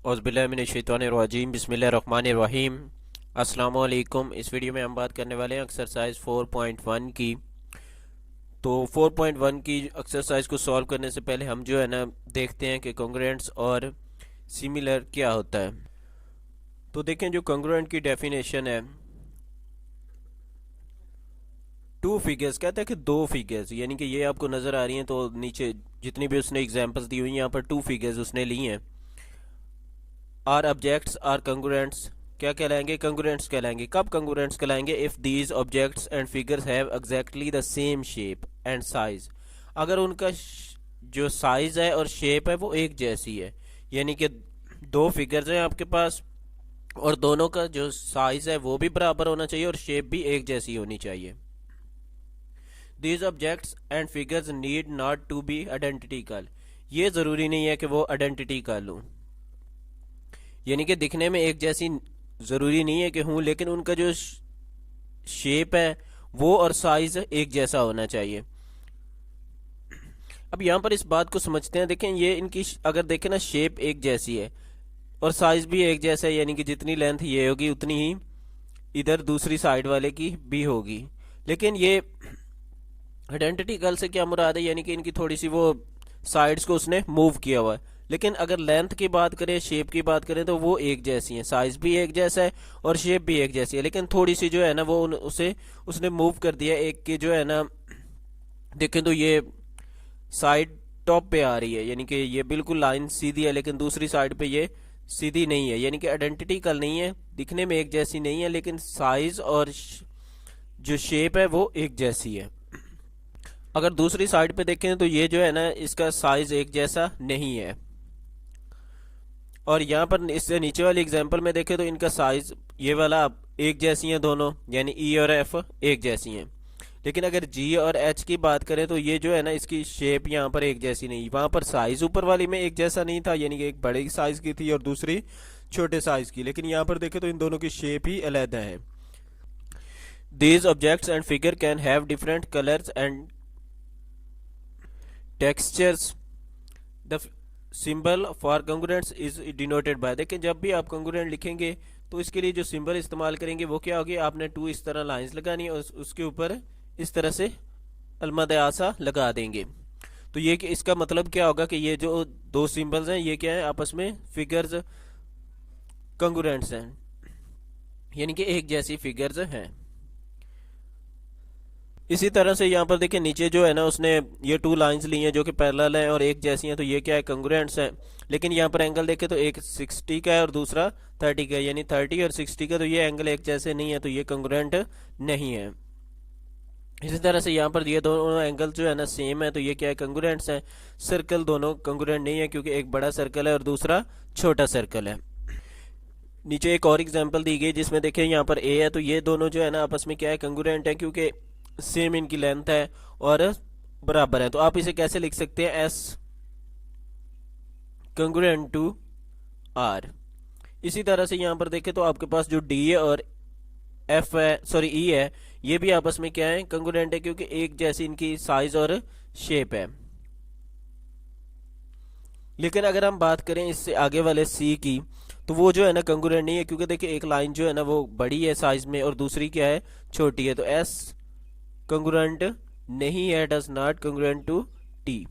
औज़ुबिल्लाहिमिनश्शैतानिर्रजीम बिस्मिल्लाहिर्रहमानिर्रहीम। अस्सलाम वालेकुम। इस वीडियो में हम बात करने वाले हैं एक्सरसाइज 4.1 की। तो 4.1 की एक्सरसाइज को सॉल्व करने से पहले हम जो है ना देखते हैं कि कॉन्ग्रुएंट्स और सिमिलर क्या होता है। तो देखें, जो कॉन्ग्रुएंट की डेफिनेशन है, टू फिगर्स कहता है कि दो फिगर्स, यानी कि ये आपको नज़र आ रही हैं, तो नीचे जितनी भी उसने एग्जांपल्स दी हुई हैं यहाँ पर टू फिगर्स उसने ली हैं। आर ऑब्जेक्ट्स आर कंग्रुएंट्स क्या कहलाएंगे? कंग्रुएंट्स कहलाएंगे। कब कंग्रुएंट्स कहलाएंगे? If these objects and figures have exactly the same shape and size. अगर उनका जो साइज है और शेप है वो एक जैसी है, यानी कि दो फिगर्स हैं आपके पास और दोनों का जो साइज है वो भी बराबर होना चाहिए और शेप भी एक जैसी होनी चाहिए। These objects and figures need not to be identical. ये ज़रूरी नहीं है कि वो आइडेंटिकल हो, यानी कि दिखने में एक जैसी ज़रूरी नहीं है कि हूँ, लेकिन उनका जो शेप है वो और साइज एक जैसा होना चाहिए। अब यहाँ पर इस बात को समझते हैं। देखें, ये इनकी अगर देखें ना, शेप एक जैसी है और साइज भी एक जैसा है, यानी कि जितनी लेंथ ये होगी उतनी ही इधर दूसरी साइड वाले की भी होगी। लेकिन ये आइडेंटिकल से क्या मुराद है? यानी कि इनकी थोड़ी सी वो साइड्स को उसने मूव किया हुआ है। लेकिन अगर लेंथ की बात करें, शेप की बात करें, तो वो एक जैसी हैं, साइज भी एक जैसा है और शेप भी एक जैसी है। लेकिन थोड़ी सी जो है ना वो उसे उसने मूव कर दिया। एक की जो है ना, देखें तो ये साइड टॉप पे आ रही है, यानी कि ये बिल्कुल लाइन सीधी है, लेकिन दूसरी साइड पे ये सीधी नहीं है, यानी कि आइडेंटिकल नहीं है, दिखने में एक जैसी नहीं है, लेकिन साइज और जो शेप है वो एक जैसी है। अगर दूसरी साइड पे देखें तो ये जो है ना, इसका साइज एक जैसा नहीं है। और यहाँ पर इससे नीचे वाली एग्जांपल में देखें तो इनका साइज ये वाला एक जैसी हैं दोनों, यानी ई और एफ एक जैसी हैं। लेकिन अगर जी और एच की बात करें तो ये जो है ना, इसकी शेप यहाँ पर एक जैसी नहीं। वहाँ पर साइज ऊपर वाली में एक जैसा नहीं था, यानी कि एक बड़े साइज की थी और दूसरी छोटे साइज की, लेकिन यहाँ पर देखें तो इन दोनों की शेप ही अलग है। These objects and figure can have different colours and textures. The symbol for congruents is denoted by. देखिए, जब भी आप कंग्रुएंट लिखेंगे तो इसके लिए जो सिंबल इस्तेमाल करेंगे वो क्या होगी? आपने टू इस तरह लाइंस लगानी है और उसके ऊपर इस तरह से अलमद-ए-आसा लगा देंगे। तो ये कि इसका मतलब क्या होगा कि ये जो दो सिंबल्स हैं ये क्या है? आपस में फिगर्स कंग्रुएंट्स हैं, यानी कि एक जैसी फिगर्स हैं। इसी तरह से यहाँ पर देखिए, नीचे जो है ना उसने ये टू लाइंस ली हैं जो कि पैरेलल हैं और एक जैसी हैं, तो ये क्या है? कंग्रुएंट्स हैं। लेकिन यहाँ पर एंगल देखें तो एक 60 का है और दूसरा 30 का है, यानी 30 और 60 का, तो ये एंगल एक जैसे नहीं है, तो ये कंग्रुएंट नहीं है। इसी तरह से यहाँ पर ये दोनों एंगल जो है ना सेम है, तो ये क्या है? कंग्रुएंट्स हैं। सर्कल दोनों कंग्रुएंट नहीं है क्योंकि एक बड़ा सर्कल है और दूसरा छोटा सर्कल है। नीचे एक और एग्जांपल दी गई जिसमें देखें यहाँ पर ए है, तो ये दोनों जो है ना आपस में क्या है? कंग्रुएंट है, क्योंकि सेम इनकी लेंथ है और बराबर है। तो आप इसे कैसे लिख सकते हैं? S congruent to R. इसी तरह से यहाँ पर देखें तो आपके पास जो डी है और एफ है, सॉरी ई है, ये भी आपस में क्या है? कंग्रुएंट है, क्योंकि एक जैसी इनकी साइज और शेप है। लेकिन अगर हम बात करें इससे आगे वाले सी की, तो वो जो है ना कंग्रुएंट नहीं है, क्योंकि देखिए एक लाइन जो है ना वो बड़ी है साइज में और दूसरी क्या है? छोटी है। तो एस कंग्रुएंट नहीं है, does not congruent to T.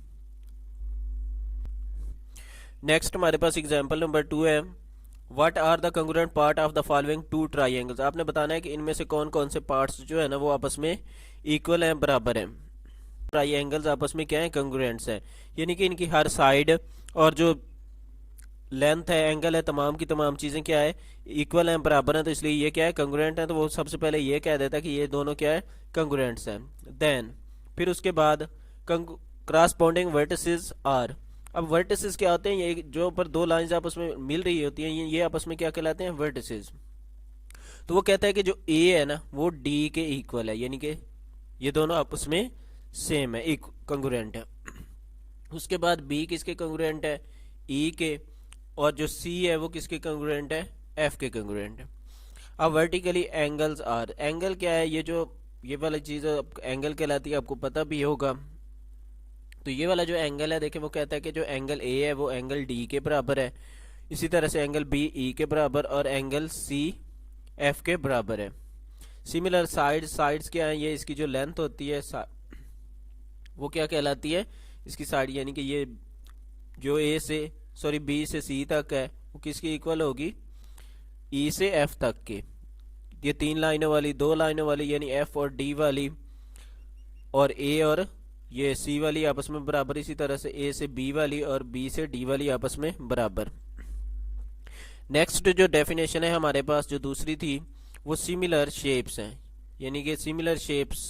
Next हमारे पास एग्जांपल नंबर 2 है। What are the congruent part of the following two triangles. आपने बताना है कि इनमें से कौन कौन से पार्ट्स जो है ना वो आपस में इक्वल हैं, बराबर हैं। ट्राइंगल्स आपस में क्या है? कंग्रुएंट्स हैं, यानी कि इनकी हर साइड और जो लेंथ है, एंगल है, तमाम की तमाम चीज़ें क्या है? इक्वल हैं, बराबर हैं, तो इसलिए ये क्या है? कंग्रुएंट है। तो वो सबसे पहले ये कह देता है कि ये दोनों क्या है? कंग्रुएंट्स हैं। देन फिर उसके बाद क्रॉसपोंडिंग वर्टिसेस आर। अब वर्टिसेस क्या होते हैं? ये जो ऊपर दो लाइंस आपस में मिल रही होती हैं, ये आपस में क्या कहलाते हैं? वर्टिसेस। तो वो कहता है कि जो ए है ना वो डी के इक्वल है, यानी कि ये दोनों आपस में सेम है, एक कंग्रुएंट है। उसके बाद बी किसके कंग्रुएंट है? ई के। और जो सी है वो किसके कंग्रुएंट है? एफ के कंग्रुएंट है। अब वर्टिकली एंगल्स आर। एंगल क्या है? ये जो ये वाला चीज़ एंगल कहलाती है, आपको पता भी होगा। तो ये वाला जो एंगल है, देखें, वो कहता है कि जो एंगल ए है वो एंगल डी के बराबर है। इसी तरह से एंगल बी ई के बराबर और एंगल सी एफ के बराबर है। सिमिलर साइड्स क्या है, ये इसकी जो लेंथ होती है वो क्या कहलाती है, इसकी साइड, यानी कि ये जो बी से सी तक है वो किसकी इक्वल होगी, ई से एफ तक के। ये 3 लाइनों वाली, 2 लाइनों वाली यानी एफ और डी वाली, और ए और ये सी वाली आपस में बराबर। इसी तरह से ए से बी वाली और बी से डी वाली आपस में बराबर। नेक्स्ट जो डेफिनेशन है हमारे पास जो दूसरी थी वो सिमिलर शेप्स हैं, यानी कि सिमिलर शेप्स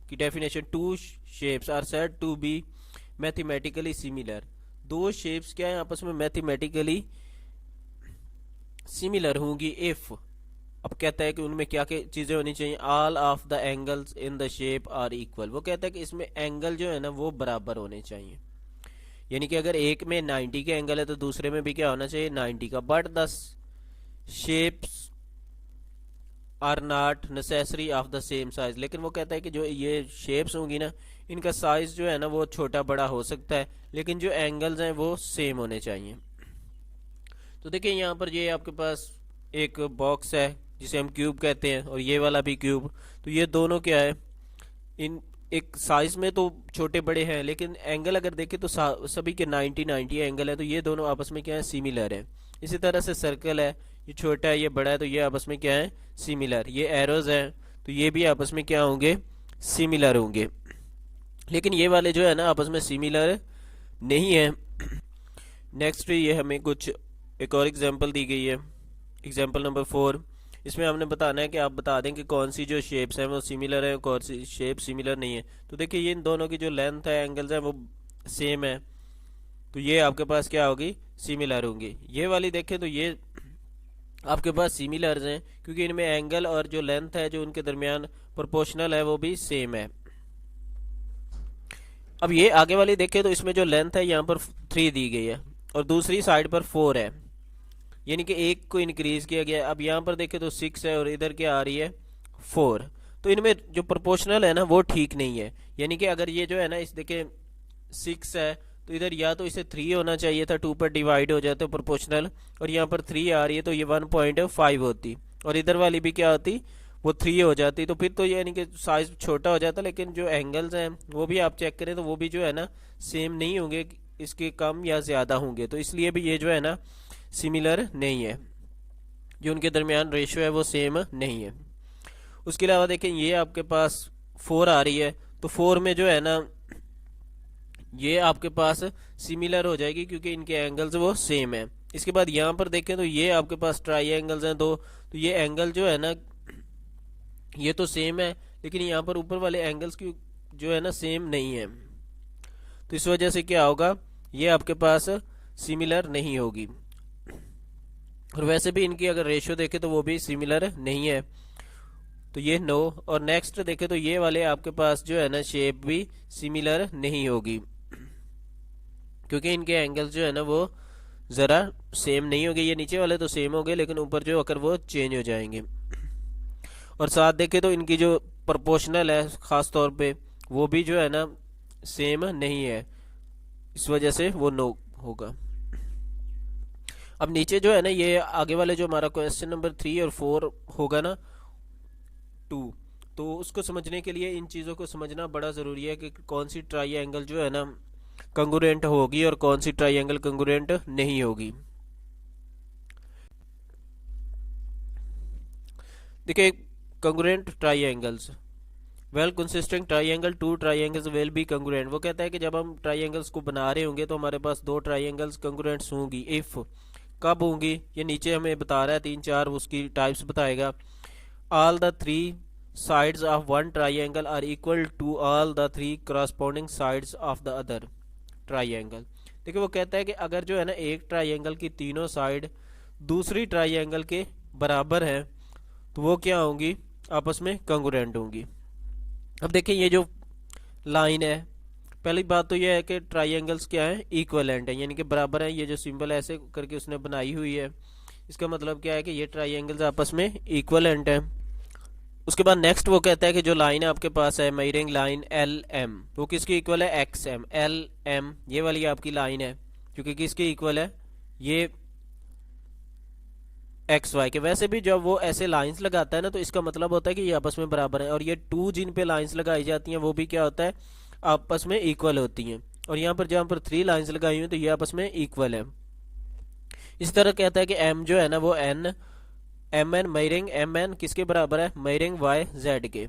की definition, two shapes are said to be mathematically similar. दो शेप्स क्या है आपस में मैथमेटिकली सिमिलर होंगी इफ, अब कहता है कि उनमें क्या क्या चीजें होनी चाहिए, all of the angles in the shape are equal. वो कहता है कि इसमें एंगल जो है ना वो बराबर होने चाहिए, यानी कि अगर एक में 90 के एंगल है तो दूसरे में भी क्या होना चाहिए, 90 का। But the shapes are not necessary of the same size. लेकिन वो कहता है कि जो ये शेप्स होंगी ना इनका साइज जो है ना वो छोटा बड़ा हो सकता है, लेकिन जो एंगल्स हैं वो सेम होने चाहिए। तो देखिए यहाँ पर ये आपके पास एक बॉक्स है जिसे हम क्यूब कहते हैं, और ये वाला भी क्यूब। तो ये दोनों क्या है, इन एक साइज में तो छोटे बड़े हैं, लेकिन एंगल अगर देखें तो सभी के 90 एंगल है, तो ये दोनों आपस में क्या है, सिमिलर है। इसी तरह से सर्कल है, ये छोटा है ये बड़ा है, तो ये आपस में क्या है, सिमिलर। ये एरोज हैं तो ये भी आपस में क्या होंगे, सिमिलर होंगे। लेकिन ये वाले जो है ना आपस में सिमिलर नहीं है। नेक्स्ट ये हमें कुछ एक और एग्जांपल दी गई है, एग्जांपल नंबर 4। इसमें हमने बताना है कि आप बता दें कि कौन सी जो शेप्स हैं वो सिमिलर है, कौन सी शेप सिमिलर नहीं है। तो देखिए ये इन दोनों की जो लेंथ है, एंगल्स हैं वो सेम है, तो ये आपके पास क्या होगी, सिमिलर होंगी। ये वाली देखें तो ये आपके पास सिमिलर हैं क्योंकि इनमें एंगल और जो लेंथ है जो उनके दरमियान प्रोपोर्शनल है वो भी सेम है। अब ये आगे वाली देखें तो इसमें जो लेंथ है यहाँ पर 3 दी गई है और दूसरी साइड पर 4 है, यानी कि एक को इंक्रीज किया गया है। अब यहाँ पर देखें तो 6 है और इधर क्या आ रही है, 4। तो इनमें जो प्रोपोर्शनल है ना वो ठीक नहीं है, यानी कि अगर ये जो है ना इस देखें 6 है तो इधर या तो इसे 3 होना चाहिए था, 2 पर डिवाइड हो जाते प्रोपोर्शनल, और यहाँ पर 3 आ रही है तो ये 1.5 होती, और इधर वाली भी क्या होती, वो 3 हो जाती। तो फिर तो यानी कि साइज छोटा हो जाता, लेकिन जो एंगल्स हैं वो भी आप चेक करें तो वो भी जो है ना सेम नहीं होंगे, इसके कम या ज़्यादा होंगे। तो इसलिए भी ये जो है ना सिमिलर नहीं है, जो उनके दरमियान रेशियो है वो सेम नहीं है। उसके अलावा देखें ये आपके पास 4 आ रही है, तो 4 में जो है ना ये आपके पास सिमिलर हो जाएगी क्योंकि इनके एंगल्स वो सेम है। इसके बाद यहाँ पर देखें तो ये आपके पास ट्राइंगल्स हैं 2, तो ये एंगल जो है ना ये तो सेम है, लेकिन यहाँ पर ऊपर वाले एंगल्स की जो है ना सेम नहीं है, तो इस वजह से क्या होगा, ये आपके पास सिमिलर नहीं होगी। और वैसे भी इनकी अगर रेशियो देखें तो वो भी सिमिलर नहीं है, तो ये नो। और नेक्स्ट देखें तो ये वाले आपके पास जो है ना शेप भी सिमिलर नहीं होगी क्योंकि इनके एंगल्स जो है ना वो ज़रा सेम नहीं होंगे। ये नीचे वाले तो सेम होंगे लेकिन ऊपर जो अगर वो चेंज हो जाएंगे। और साथ देखें तो इनकी जो प्रोपोर्शनल है ख़ास तौर पे वो भी जो है ना सेम नहीं है, इस वजह से वो नो होगा। अब नीचे जो है ना ये आगे वाले जो हमारा क्वेश्चन नंबर 3 और 4 होगा ना 2, तो उसको समझने के लिए इन चीज़ों को समझना बड़ा ज़रूरी है कि कौन सी ट्राइंगल जो है ना कंगुरेंट होगी और कौन सी ट्राइंगल कंगुरेंट नहीं होगी। देखिए congruent triangles, well consisting triangle, 2 triangles will be congruent. वो कहता है कि जब हम ट्राइंगल्स को बना रहे होंगे तो हमारे पास 2 ट्राइंगल्स कंगुरेंट्स होंगी। इफ कब होंगी ये नीचे हमें बता रहा है, 3-4 उसकी टाइप्स बताएगा। All the 3 sides of one triangle are equal to all the 3 corresponding sides of the other triangle। देखिए वो कहता है कि अगर जो है ना एक ट्राइंगल की तीनों साइड दूसरी ट्राइंगल के बराबर है तो वो क्या होंगी, आपस में कंगुरेंट होंगी। अब देखिए ये जो लाइन है, पहली बात तो ये है कि ट्राइंगल्स क्या है, इक्वलेंट है, यानी कि बराबर है। ये जो सिंबल ऐसे करके उसने बनाई हुई है इसका मतलब क्या है कि ये ट्राइंगल्स आपस में इक्वलेंट है। उसके बाद नेक्स्ट वो कहता है कि जो लाइन आपके पास है मेजरिंग लाइन एल एम, वो किसकी इक्वल है, एक्स एम। एल एम ये वाली आपकी लाइन है जो कि किसकी इक्वल है, ये एक्स वाई के। वैसे भी जब वो ऐसे लाइंस लगाता है ना तो इसका मतलब होता है कि ये आपस में बराबर है, और ये टू जिन पे लाइंस लगाई जाती हैं वो भी क्या होता है, आपस में इक्वल होती हैं। और यहाँ पर जहाँ पर थ्री लाइंस लगाई हुई तो ये आपस में इक्वल है। इस तरह कहता है कि एम जो है ना वो एन एम एन मेयरिंग एम एन किसके बराबर है, मेयरिंग वाई जेड के।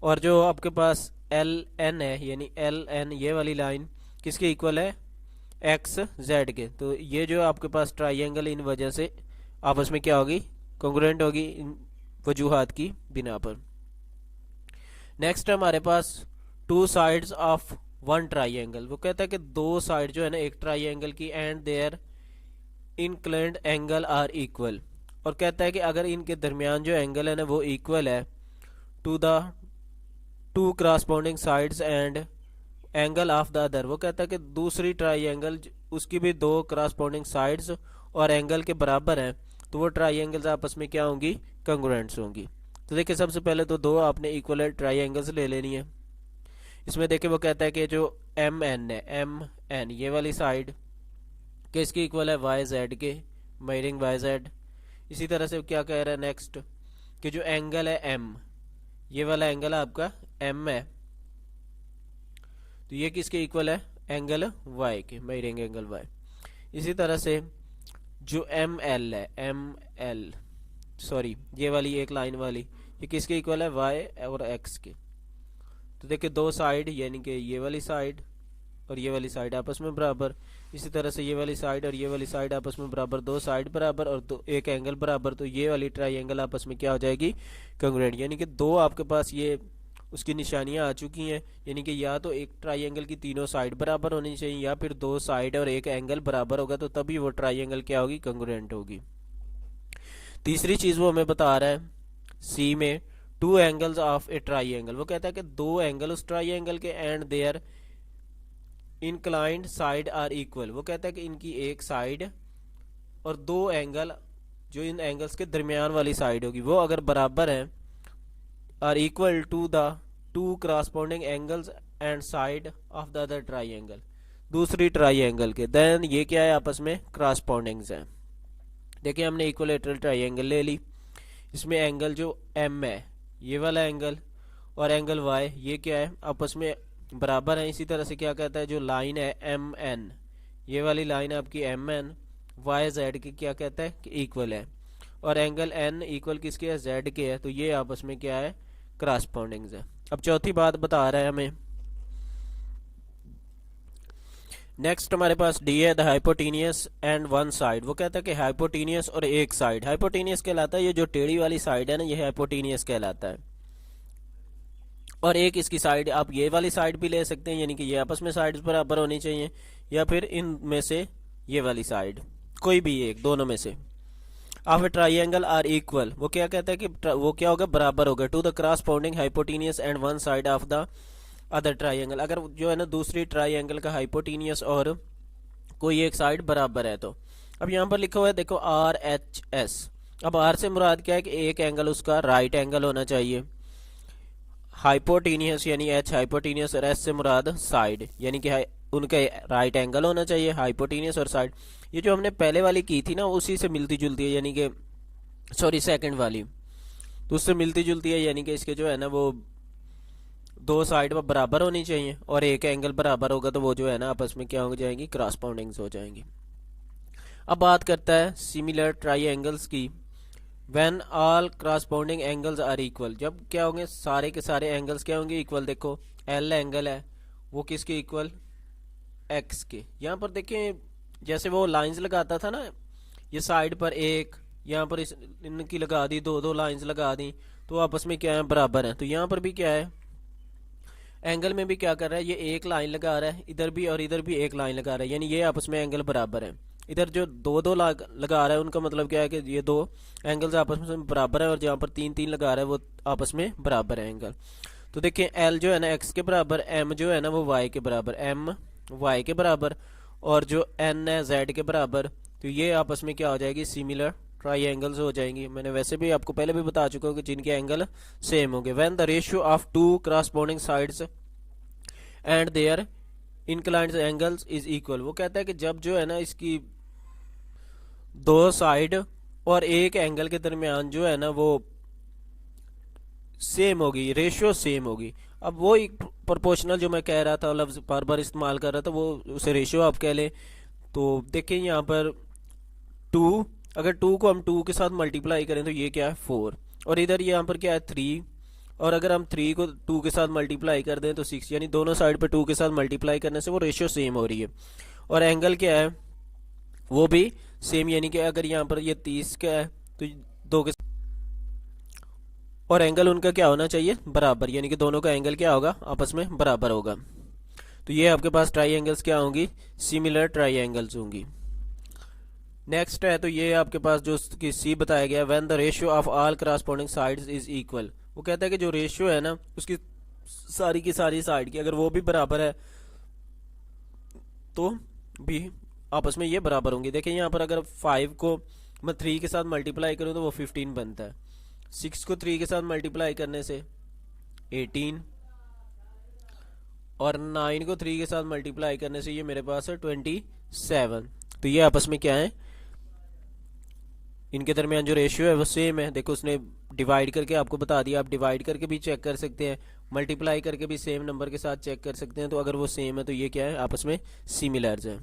और जो आपके पास एल एन है यानी एल एन ये वाली लाइन किसके इक्वल है, एक्स जेड के। तो ये जो आपके पास ट्राइंगल इन वजह से आपस में क्या होगी, कॉन्ग्रुएंट होगी इन वजूहात की बिना पर। नेक्स्ट हमारे पास two sides of one triangle. वो कहता है कि दो साइड जो है ना एक ट्राइंगल की and their included angle are equal. और कहता है कि अगर इनके दरमियान जो एंगल है ना वो इक्वल है to the two corresponding sides and angle of the other. वो कहता है कि दूसरी ट्राइंगल उसकी भी दो क्रॉसपोंडिंग साइड्स और एंगल के बराबर हैं तो वो ट्राइंगल्स आपस में क्या होंगी, कंग्रुएंट्स होंगी। तो देखिए सबसे पहले तो दो आपने इक्वल ट्राइंगल्स ले लेनी है। इसमें देखिए वो कहता है कि जो एम एन है, एम एन ये वाली साइड किसकी इक्वल है, वाई जेड के, मेयरिंग वाई जेड। इसी तरह से क्या कह रहा है नेक्स्ट कि जो एंगल है एम, ये वाला एंगल आपका एम है तो ये किसके इक्वल है, एंगल वाई के, मेयरिंग एंगल वाई। इसी तरह से जो एम एल है, एम एल सॉरी ये वाली एक लाइन वाली ये किसके इक्वल है, वाई और एक्स के। तो देखिए दो साइड यानी कि ये वाली साइड और ये वाली साइड आपस में बराबर। इसी तरह से ये वाली साइड और ये वाली साइड आपस में बराबर, दो साइड बराबर और दो एक एंगल बराबर। तो ये वाली ट्राइंगल आपस में क्या हो जाएगी, कंग्रुएंट। यानी कि दो आपके पास ये उसकी निशानियां आ चुकी हैं, यानी कि या तो एक ट्राइंगल की तीनों साइड बराबर होनी चाहिए या फिर दो साइड और एक एंगल बराबर होगा तो तभी वो ट्राइंगल क्या होगी, कंग्रुएंट होगी। तीसरी चीज वो हमें बता रहा है सी में two angles of a triangle. वो कहता है कि दो एंगल उस ट्राइंगल के and their included side are equal. वो कहता है कि इनकी एक साइड और दो एंगल जो इन एंगल्स के दरमियान वाली साइड होगी वो अगर बराबर है, are equal to the two corresponding angles and side of the other triangle, दूसरी ट्राइंगल के, देन ये क्या है, आपस में क्रॉसपोंडिंग्स हैं। देखिए हमने इक्वलेटरल ट्राइंगल ले ली, इसमें एंगल जो एम है ये वाला एंगल और एंगल वाई ये क्या है, आपस में बराबर है। इसी तरह से क्या कहता है जो लाइन है एम एन ये वाली लाइन आपकी एम एन वाई जेड की क्या कहता है कि इक्वल है, और एंगल एन इक्वल किसके है, जेड के है। तो ये आपस में क्या है, क्रॉसपोंडिंग्स है। अब चौथी बात बता रहा है हमें नेक्स्ट हमारे पास डी है the hypotenuse and one side. वो कहता है कि हाइपोटेनियस और एक साइड, हाइपोटेनियस कहलाता है ये जो टेढ़ी वाली साइड है ना ये हाइपोटेनियस कहलाता है। और एक इसकी साइड आप ये वाली साइड भी ले सकते हैं यानी कि ये आपस में साइड्स बराबर होनी चाहिए, या फिर इनमें से ये वाली साइड कोई भी एक, दोनों में से। Of a triangle are equal, वो क्या कहता है कि वो क्या होगा, बराबर होगा to the corresponding hypotenuse and one side of the other triangle. अगर जो है ना दूसरी ट्राइंगल का हाइपोटेनियस और कोई एक साइड बराबर है तो। अब यहाँ पर लिखा हुआ है देखो आर एच एस। अब आर से मुराद क्या है कि एक एंगल उसका राइट एंगल होना चाहिए, हाइपोटेनियस यानी एच हाइपोटेनियस, और एस से मुराद साइड यानी कि उनका राइट एंगल होना चाहिए, हाइपोटेनियस और साइड। ये जो हमने पहले वाली की थी ना उसी से मिलती जुलती है, यानी कि सॉरी सेकंड वाली तो उससे मिलती जुलती है, यानी कि इसके जो है ना वो दो साइड में बराबर होनी चाहिए और एक एंगल बराबर होगा तो वो जो है ना आपस में क्या हो जाएंगी, क्रॉसपोंडिंग्स हो जाएंगी। अब बात करता है सिमिलर ट्राइंगल्स की। When all corresponding angles are equal, जब क्या होंगे, सारे के सारे एंगल्स क्या होंगे, इक्वल। देखो एल एंगल है वो किसके इक्वल, एक्स के। यहाँ पर देखिए जैसे वो लाइंस लगाता था ना, ये साइड पर एक, यहाँ पर इनकी लगा दी, दो दो लाइंस लगा दी तो आपस में क्या है, बराबर है। तो यहाँ पर भी क्या है, एंगल में भी क्या कर रहा है, ये एक लाइन लगा रहा है इधर भी और इधर भी एक लाइन लगा रहा है, यानी ये आपस में एंगल बराबर है। इधर जो दो दो लगा रहा है उनका मतलब क्या है कि ये दो एंगल्स आपस में बराबर है, और जहाँ पर तीन तीन लगा रहा है वो आपस में बराबर है एंगल। तो देखिए एल जो है ना एक्स के बराबर, एम जो है ना वो वाई के बराबर, एम वाई के बराबर, और जो एन है जेड के बराबर। तो ये आपस में क्या हो जाएगी, सिमिलर ट्राइंगल्स हो जाएंगी। मैंने वैसे भी आपको पहले भी बता चुका हूँ कि जिनके एंगल सेम होंगे। When the ratio of two corresponding sides and their included angles is equal. वो कहता है कि जब जो है ना इसकी दो साइड और एक एंगल के दरमियान जो है ना वो सेम होगी, रेशियो सेम होगी। अब वो एक प्रोपोर्शनल जो मैं कह रहा था, लफ्ज बार बार इस्तेमाल कर रहा था, वो उसे रेशियो आप कह लें। तो देखें यहाँ पर टू, अगर टू को हम टू के साथ मल्टीप्लाई करें तो ये क्या है 4, और इधर यहाँ पर क्या है 3, और अगर हम 3 को 2 के साथ मल्टीप्लाई कर दें तो 6, यानी दोनों साइड पे 2 के साथ मल्टीप्लाई करने से वो रेशियो सेम हो रही है। और एंगल क्या है वो भी सेम, यानी कि अगर यहाँ पर ये 30 का है तो 2 के, और एंगल उनका क्या होना चाहिए बराबर, यानी कि दोनों का एंगल क्या होगा आपस में बराबर होगा। तो ये आपके पास ट्राई एंगल्स क्या होंगी, सिमिलर ट्राई एंगल्स होंगी। नेक्स्ट है तो ये आपके पास जो कि सी बताया गया, when the ratio of all corresponding sides is equal. वो कहता है कि जो रेशियो है ना उसकी सारी की सारी साइड की अगर वो भी बराबर है तो भी आपस में ये बराबर होंगी। देखिए यहाँ पर अगर 5 को मैं 3 के साथ मल्टीप्लाई करूँ तो वो 15 बनता है, 6 को 3 के साथ मल्टीप्लाई करने से 18, और 9 को 3 के साथ मल्टीप्लाई करने से ये मेरे पास है 27। तो ये आपस में क्या है, इनके दरमियान जो रेशियो है वो सेम है। देखो उसने डिवाइड करके आपको बता दिया, आप डिवाइड करके भी चेक कर सकते हैं, मल्टीप्लाई करके भी सेम नंबर के साथ चेक कर सकते हैं। तो अगर वो सेम है तो ये क्या है आपस में सिमिलर्स है।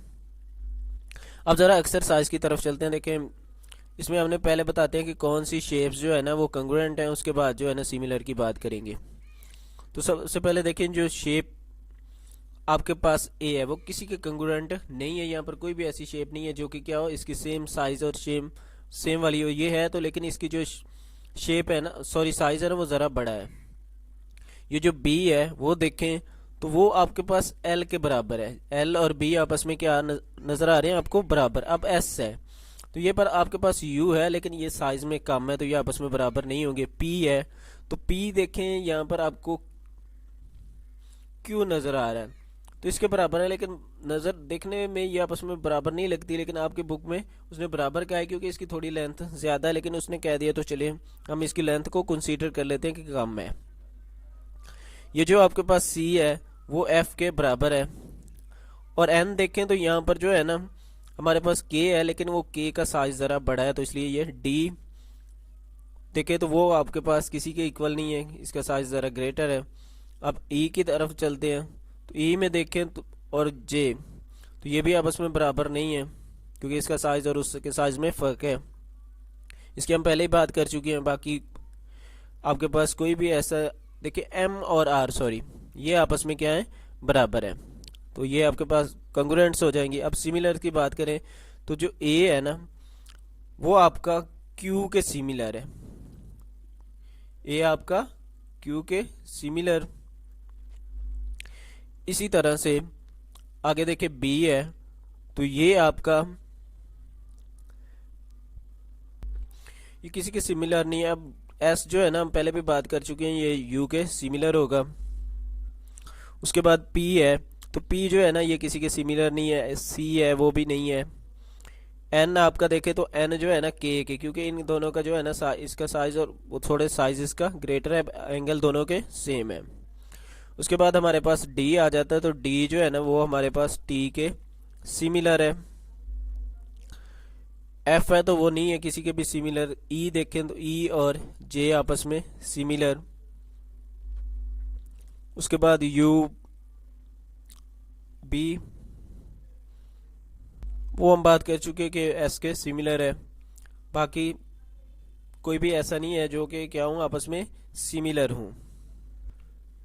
अब ज़रा एक्सरसाइज की तरफ चलते हैं। देखें इसमें हमने पहले बताते हैं कि कौन सी शेप्स जो है ना वो कंग्रुएंट हैं, उसके बाद जो है ना सिमिलर की बात करेंगे। तो सबसे पहले देखें जो शेप आपके पास ए है वो किसी के कंग्रुएंट नहीं है। यहाँ पर कोई भी ऐसी शेप नहीं है जो कि क्या हो इसकी सेम साइज और सेम वाली हो। ये है तो लेकिन इसकी जो शेप है ना, सॉरी साइज है ना, वो ज़रा बड़ा है। ये जो बी है वो देखें तो वो आपके पास एल के बराबर है, एल और बी आपस में क्या नजर आ रहे हैं आपको बराबर। अब एस है तो ये पर आपके पास यू है लेकिन ये साइज में कम है तो ये आपस में बराबर नहीं होंगे। पी है तो पी देखें यहाँ पर आपको क्यू नजर आ रहा है तो इसके बराबर है, लेकिन नजर देखने में ये आपस में बराबर नहीं लगती, लेकिन आपके बुक में उसने बराबर कहा है क्योंकि इसकी थोड़ी लेंथ ज्यादा है, लेकिन उसने कह दिया तो चलिए हम इसकी लेंथ को कंसीडर कर लेते हैं कि कम है। ये जो आपके पास सी है वो एफ के बराबर है, और एन देखें तो यहाँ पर जो है ना हमारे पास के है लेकिन वो के का साइज ज़रा बड़ा है तो इसलिए ये डी देखें तो वो आपके पास किसी के इक्वल नहीं है, इसका साइज ज़रा ग्रेटर है। अब ई की तरफ चलते हैं तो ई में देखें तो और जे तो ये भी आपस में बराबर नहीं है क्योंकि इसका साइज और उसके साइज में फ़र्क है। इसकी हम पहले ही बात कर चुके हैं। बाकी आपके पास कोई भी ऐसा देखिए एम और आर सॉरी ये आपस में क्या है बराबर है, तो ये आपके पास कंग्रुएंट्स हो जाएंगी। अब सिमिलर की बात करें तो जो ए है ना वो आपका क्यू के सिमिलर है, ए आपका क्यू के सिमिलर। इसी तरह से आगे देखिए बी है तो ये आपका ये किसी के सिमिलर नहीं है। अब एस जो है ना हम पहले भी बात कर चुके हैं, ये यू के सिमिलर होगा। उसके बाद पी है तो पी जो है ना ये किसी के सिमिलर नहीं है। सी है वो भी नहीं है। एन आपका देखे तो एन जो है ना के क्योंकि इन दोनों का जो है ना इसका साइज और वो थोड़े साइज इसका ग्रेटर है, एंगल दोनों के सेम है। उसके बाद हमारे पास डी आ जाता है तो डी जो है ना वो हमारे पास टी के सिमिलर है। एफ है तो वो नहीं है किसी के भी सिमिलर। ई देखें तो ई और जे आपस में सिमिलर। उसके बाद यू बी वो हम बात कर चुके कि एस के सिमिलर है। बाकी कोई भी ऐसा नहीं है जो कि क्या हूँ आपस में सिमिलर हूँ।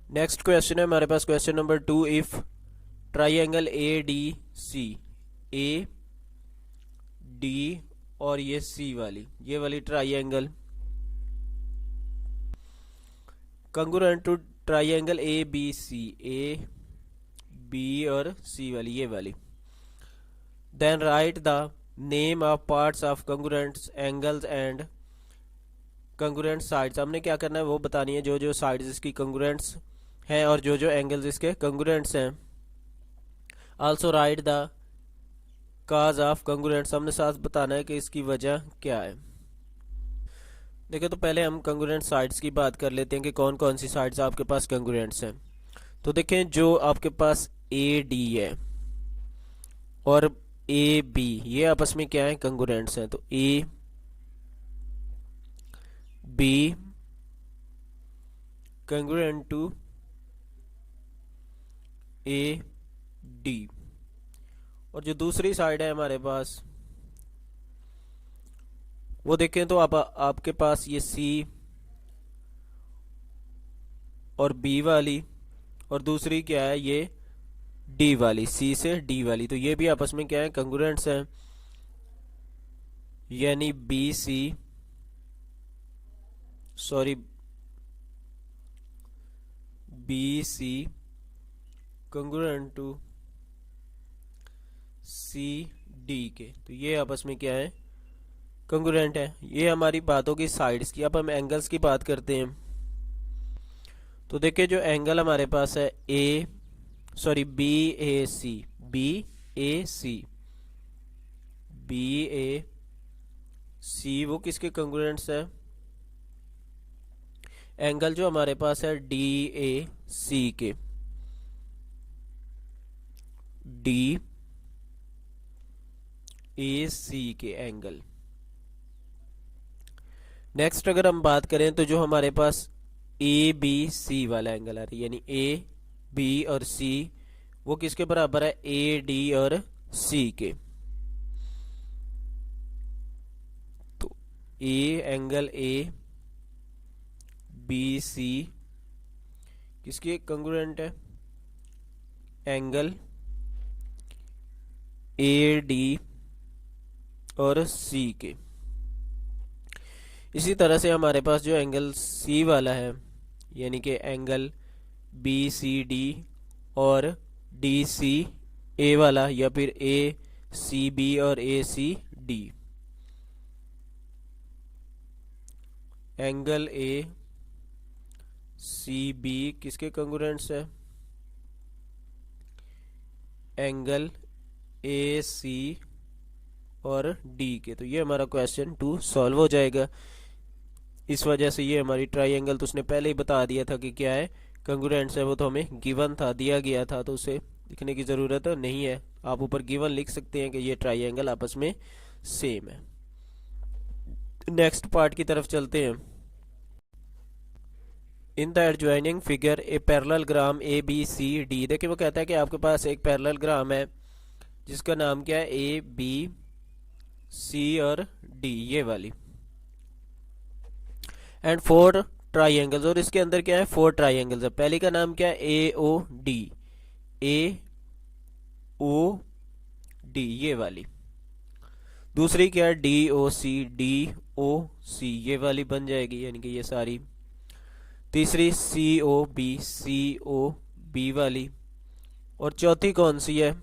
नेक्स्ट क्वेश्चन है हमारे पास question number 2। If triangle A D C, A D और ये सी वाली ये वाली triangle congruent to triangle A B C, A B और सी वाली ये वाली, then write the name of parts of congruents angles and congruent sides. हमने क्या करना है वो बतानी है जो जो साइड्स इसकी कंग्रुएंट्स हैं और जो जो एंगल्स इसके कंग्रुएंट्स हैं। Also write the cause of congruents, हमने साथ बताना है कि इसकी वजह क्या है। देखिए तो पहले हम कंग्रुएंट साइड्स की बात कर लेते हैं कि कौन कौन सी साइड्स आपके पास कंग्रुएंट्स हैं। तो देखें जो आपके पास ए डी है और ए बी ये आपस में क्या है, कंग्रुएंट्स हैं। तो A B congruent to A D. और जो दूसरी साइड है हमारे पास वो देखें तो आपके पास ये सी और बी वाली, और दूसरी क्या है ये डी वाली, सी से डी वाली। तो ये भी आपस में क्या है, कंग्रुएंट्स हैं। यानी B C sorry B C congruent to C D के। तो ये आपस में क्या है, कंग्रुएंट है। ये हमारी बातों की साइड्स की। अब हम एंगल्स की बात करते हैं। तो देखिए जो एंगल हमारे पास है बी ए सी, बी ए सी, बी ए सी वो किसके कंग्रुएंट्स है, एंगल जो हमारे पास है डी ए सी के, डी ए सी के एंगल। नेक्स्ट अगर हम बात करें तो जो हमारे पास ए बी सी वाला एंगल आ रहा है, यानी ए बी और सी वो किसके बराबर है, ए डी और सी के। तो एंगल ए बी सी किसके कंग्रुएंट है, एंगल ए डी और सी के। इसी तरह से हमारे पास जो एंगल सी वाला है, यानी कि एंगल बी सी डी और डी सी ए वाला, या फिर ए सी बी और A C D, angle A C B किसके कंग्रुएंट्स है, एंगल ए सी और डी के। तो ये हमारा क्वेश्चन 2 सॉल्व हो जाएगा। इस वजह से ये हमारी ट्राइंगल तो उसने पहले ही बता दिया था कि क्या है, कंग्रुएंट्स है। वो तो हमें गिवन था, दिया गया था, तो उसे लिखने की ज़रूरत नहीं है। आप ऊपर गिवन लिख सकते हैं कि ये ट्राइंगल आपस में सेम है। नेक्स्ट पार्ट की तरफ चलते हैं। In the adjoining figure a parallelogram A B C D. देखिए वो कहता है कि आपके पास एक पैरेललोग्राम है जिसका नाम क्या है, ए बी सी और डी ये वाली, एंड 4 ट्राइंगल्स। और इसके अंदर क्या है, 4 ट्राइंगल्स है। पहली का नाम क्या है, ए ओ डी, ए ओ डी ये वाली। दूसरी क्या है, डी ओ सी, डी ओ सी ये वाली बन जाएगी, यानी कि ये सारी। तीसरी सी ओ बी वाली। और चौथी कौन सी है,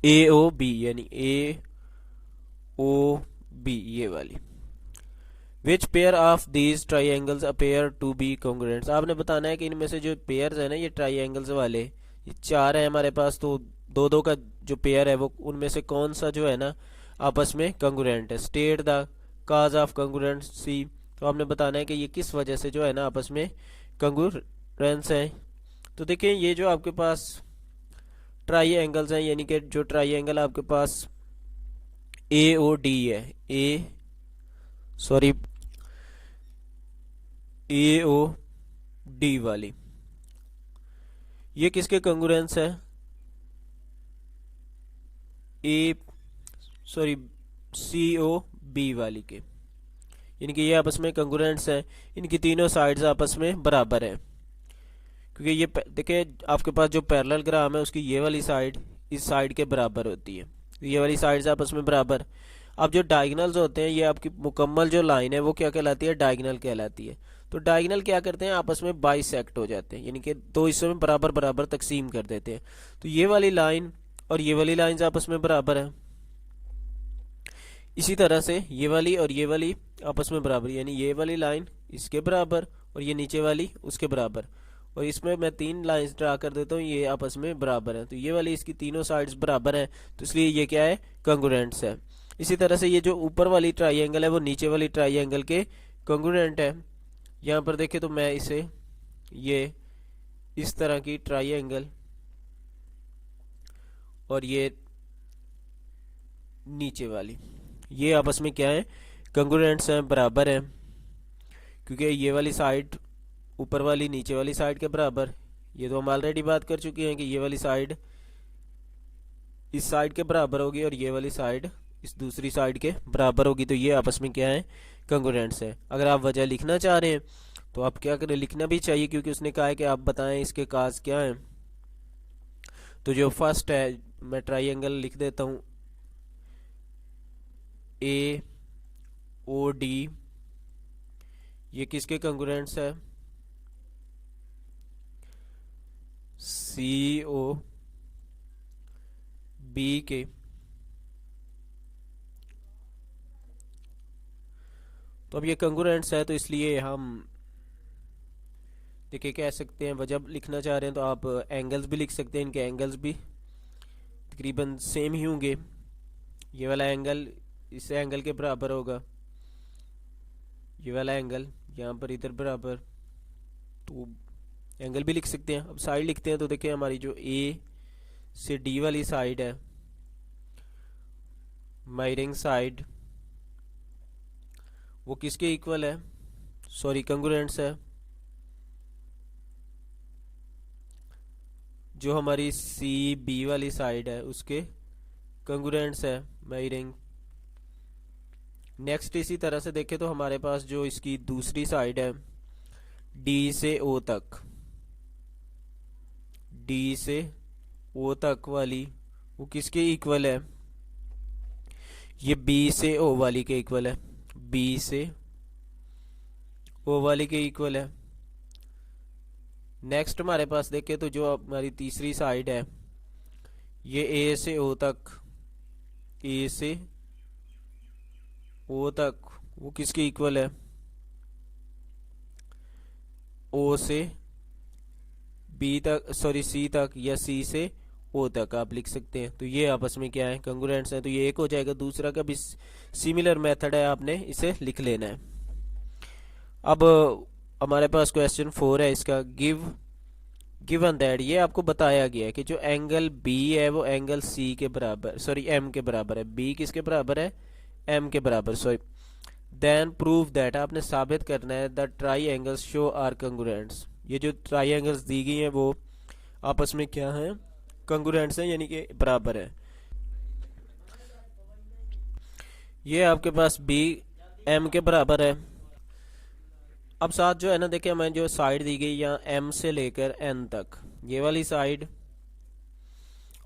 ए ओ बी, यानी ए ओ बी ये वाली। Which pair of these triangles appear to be congruents. आपने बताना है कि इनमें से जो पेयर्स है ना, ये ट्राइंगल्स वाले, ये 4 है हमारे पास, तो 2-2 का जो पेयर है वो उनमें से कौन सा जो है ना आपस में कॉन्ग्रुएंट है। State the cause of congruency. तो आपने बताना है कि ये किस वजह से जो है ना आपस में कॉन्ग्रुएंस है। तो देखिए ये जो आपके पास ट्राइंगल्स हैं, यानी कि जो ट्राइंगल आपके पास ए ओ डी है, ए ओ डी वाली, ये किसके कंग्रुएंस है, सी ओ बी वाली के। यानी कि ये आपस में कंग्रुएंट्स हैं। इनकी तीनों साइड्स आपस में बराबर है, क्योंकि ये देखिए आपके पास जो पैरेललोग्राम है उसकी ये वाली साइड इस साइड के बराबर होती है, ये वाली साइड्स आपस में बराबर। अब जो डायगोनल्स होते हैं, ये आपकी मुकम्मल जो लाइन है वो क्या कहलाती है, डायगोनल कहलाती है। तो डायगोनल क्या करते हैं, आपस में बाइसेक्ट हो जाते हैं, यानी कि 2 हिस्सों में बराबर बराबर तकसीम कर देते हैं। तो ये वाली लाइन और ये वाली लाइन आपस में बराबर है। इसी तरह से ये वाली आपस में बराबर, यानी ये वाली लाइन इसके बराबर और ये नीचे वाली उसके बराबर। और इसमें मैं 3 लाइंस ड्रा कर देता हूँ, ये आपस में बराबर है। तो ये वाली इसकी तीनों साइड्स बराबर हैं, तो इसलिए ये क्या है, कॉन्ग्रुएंट्स है। इसी तरह से ये जो ऊपर वाली ट्राइंगल है वो नीचे वाली ट्राइंगल के कॉन्ग्रुएंट है। यहाँ पर देखें तो मैं इसे ये इस तरह की ट्राइंगल और ये नीचे वाली, ये आपस में क्या है, कंग्रुएंट्स हैं, बराबर हैं, क्योंकि ये वाली साइड ऊपर वाली नीचे वाली साइड के बराबर। ये तो हम ऑलरेडी बात कर चुके हैं कि ये वाली साइड इस साइड के बराबर होगी और ये वाली साइड इस दूसरी साइड के बराबर होगी। तो ये आपस में क्या है, कंग्रुएंट्स है। अगर आप वजह लिखना चाह रहे हैं तो आप क्या करें, लिखना भी चाहिए, क्योंकि उसने कहा है कि आप बताएं इसके काज क्या हैं। तो जो फर्स्ट है, मैं ट्राइंगल लिख देता हूँ, ए ओ डी, ये किसके कंग्रुएंट्स है, सी ओ बी के। तो अब ये कंग्रुएंट्स है, तो इसलिए हम देखिए कह सकते हैं, जब लिखना चाह रहे हैं तो आप एंगल्स भी लिख सकते हैं, इनके एंगल्स भी तकरीबन सेम ही होंगे। ये वाला एंगल इस एंगल के बराबर होगा, ये वाला एंगल यहाँ पर इधर बराबर, तो एंगल भी लिख सकते हैं। अब साइड लिखते हैं, तो देखिए हमारी जो ए से डी वाली साइड है, मायरिंग साइड, वो किसके इक्वल है, सॉरी कंग्रुएंट्स है। जो हमारी सी बी वाली साइड है उसके कंग्रुएंट्स है, मायरिंग। नेक्स्ट इसी तरह से देखें तो हमारे पास जो इसकी दूसरी साइड है, डी से ओ तक, डी से ओ तक वाली, वो किसके इक्वल है, ये बी से ओ वाली के इक्वल है, बी से ओ वाली के इक्वल है। नेक्स्ट हमारे पास देखें तो जो हमारी तीसरी साइड है, ये ए से ओ तक, ए से ओ तक, वो किसके इक्वल है, ओ से बी तक, सॉरी सी तक, या सी से ओ तक आप लिख सकते हैं। तो ये आपस में क्या है, कंग्रुएंट्स हैं। तो ये एक हो जाएगा। दूसरा का भी सिमिलर मेथड है, आपने इसे लिख लेना है। अब हमारे पास क्वेश्चन 4 है, इसका गिवन दैट, ये आपको बताया गया है कि जो एंगल बी है वो एंगल सी के बराबर, सॉरी एम के बराबर है। बी किसके बराबर है, एम के बराबर, सॉरी। देन प्रूव दैट, आपने साबित करना है the triangles show are congruents, ये जो ट्राई एंगल्स दी गई हैं वो आपस में क्या है, कंग्रुएंट्स हैं, यानी कि बराबर है। ये आपके पास बी एम के बराबर है। अब साथ जो है ना, देखिए हमें जो साइड दी गई यहाँ एम से लेकर एन तक, ये वाली साइड,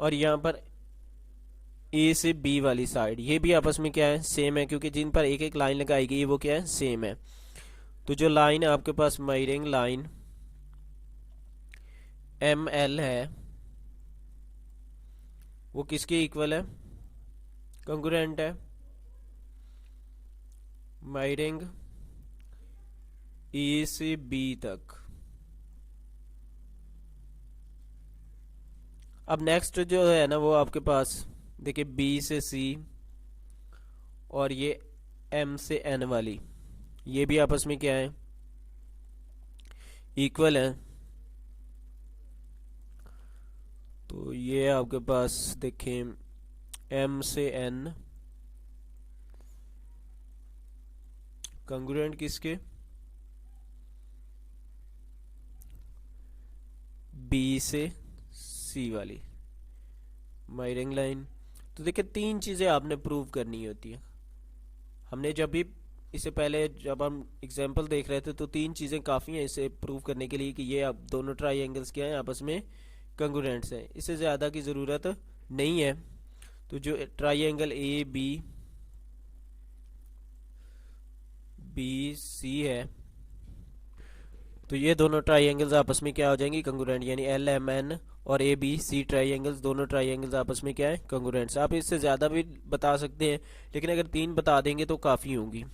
और यहाँ पर ए से बी वाली साइड, ये भी आपस में क्या है, सेम है, क्योंकि जिन पर एक एक लाइन लगाई गई वो क्या है, सेम है। तो जो लाइन है आपके पास, मायरिंग लाइन एम एल है, वो किसके इक्वल है, कंग्रुएंट है, मायरिंग ए से बी तक। अब नेक्स्ट जो है ना वो आपके पास देखिए बी से सी और ये एम से एन वाली, ये भी आपस में क्या है, इक्वल है। तो ये आपके पास देखें एम से एन कंग्रुएंट किसके, बी से सी वाली मायरिंग लाइन। तो देखिए तीन चीज़ें आपने प्रूव करनी होती है। हमने जब भी इससे पहले जब हम एग्जांपल देख रहे थे तो तीन चीज़ें काफ़ी हैं इसे प्रूव करने के लिए कि ये आप दोनों ट्राइंगल्स क्या हैं, आपस में कंग्रुएंट्स हैं। इससे ज़्यादा की ज़रूरत नहीं है। तो जो ट्राइंगल ए बी सी है, तो ये दोनों ट्राइंगल्स आपस में क्या हो जाएंगी, कंग्रुएंट, यानी एल एम एन और ए बी सी ट्राइंगल्स, दोनों ट्राइंगल्स आपस में क्या है, कंग्रुएंट्स। आप इससे ज़्यादा भी बता सकते हैं, लेकिन अगर तीन बता देंगे तो काफ़ी होंगी।